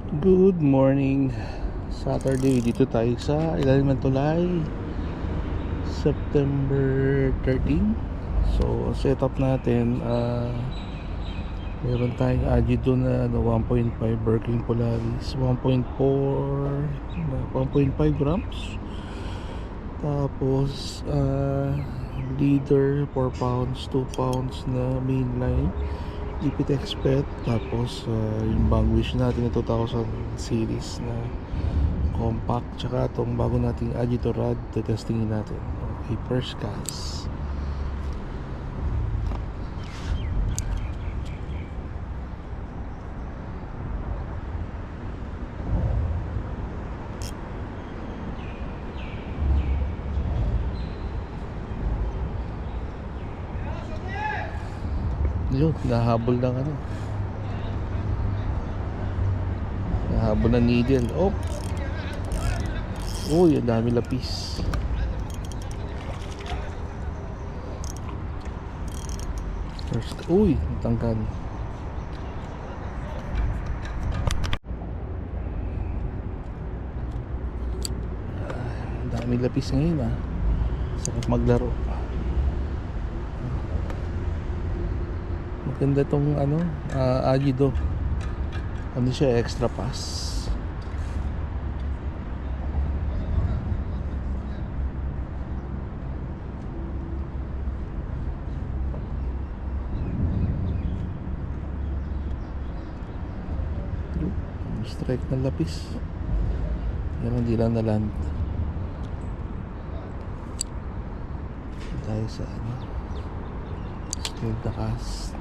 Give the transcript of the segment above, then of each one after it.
Good morning. Saturday, dito tayo sa ilalim ng tulay. September 13. So, setup natin, meron tayong Agido na 1.5 Berking Polaris, 1.5 grams. Tapos, leader 4 pounds, 2 pounds na mainline Ipit Expert. Tapos yung Bangwish natin na 2000 series na compact, tsaka itong bago nating Agito Rad, testingin natin. Okay, first gas. Yun, nahabol ng nahabol ng needle. Oh, uy, ang dami lapis. First, uy, tangkad. Ang dami lapis ngayon sarap maglaro. Maganda tong Agido. Ano siya, extra pass. Strike ng lapis. Yan, hindi lang naland. Tayo sa skill the cast.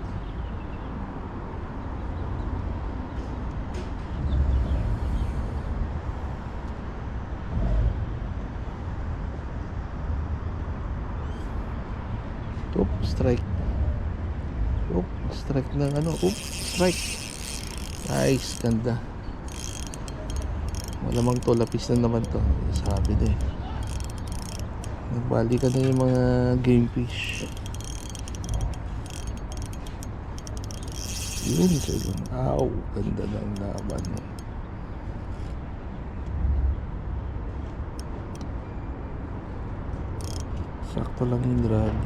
Strike. Strike ng strike. Nice, ganda. Malamang to, lapis na naman to. Sabi na nagbali ka na yung mga game fish. Yun, ow, ganda ng laban. Sakto lang yung drag.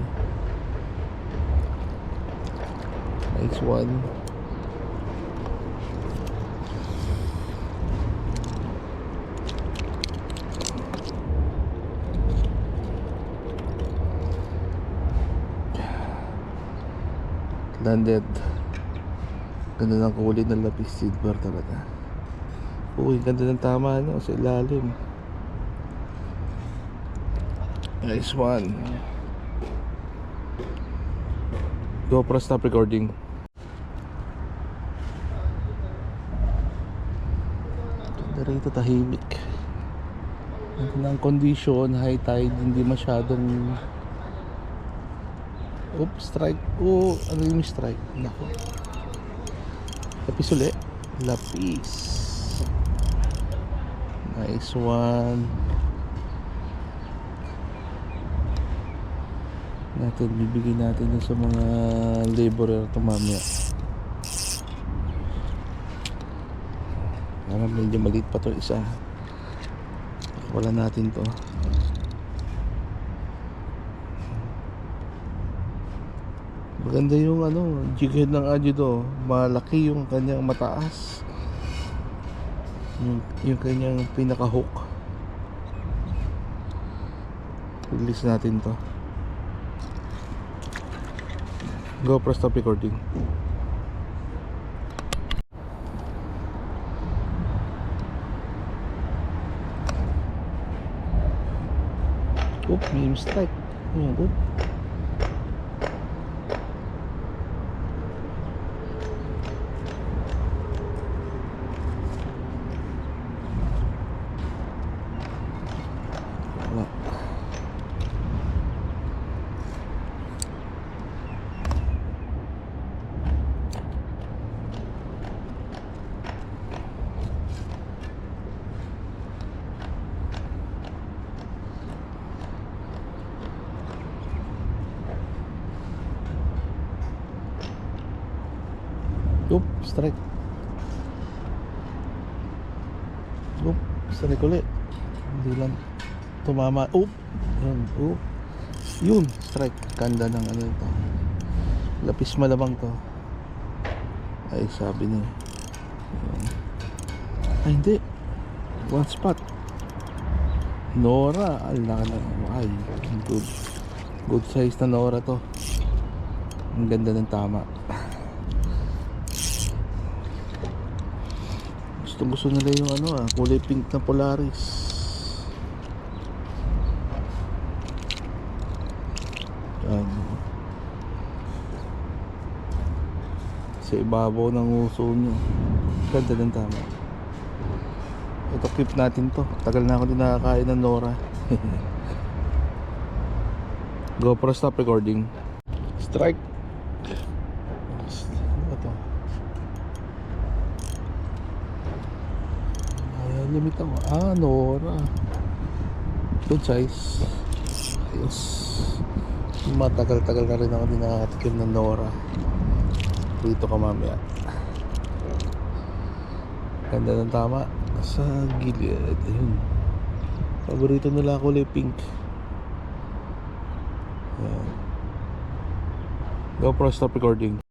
Nice one. Landed. Ganda ng kulay ng lapis, silver talaga. Uy, ganda ng tama sa ilalim. Nice one. GoPro stop recording. Ganda rito, tahimik. Ganda ng condition, high tide, hindi masyadong strike. Ano yung strike? Nako. Lapis ulit. Lapis. Nice one. Bibigyan natin sa mga laborer ito mamaya. Medyo maliit pa to isa. Wala natin to. Maganda yung jighead ng Agido. Malaki yung kanyang mataas. Yung kanyang pinaka hook. Release natin to. GoPro stop recording. May strike. Strike. Sa Nicole. Hindi lang tumama. Oh! Yun. Oh! Yun! Strike. Ganda ng ano ito. Lapis malamang to. Ay, sabi niya. Yun. Ay, hindi. One spot. Nora. Ala na. Ay, good. Good size na Nora to. Ang ganda ng tama. Gusto nila yung ano kulay pink na Polaris. Yan. Sa ibabaw ng uso nyo. Ganda ng tama. Ito clip natin to. Tagal na ako din nakakain ng Nora. GoPro stop recording. Strike. Ano to? Ayan, limit ako. Nora. Good size. Ayos. Matagal-tagal na rin ako din nakakatikim ng Nora. Dito ka mamaya. Ganda ng tama. Sa gilid. Ayun. Paborito nila kulay pink. Ayan. GoPro stop recording.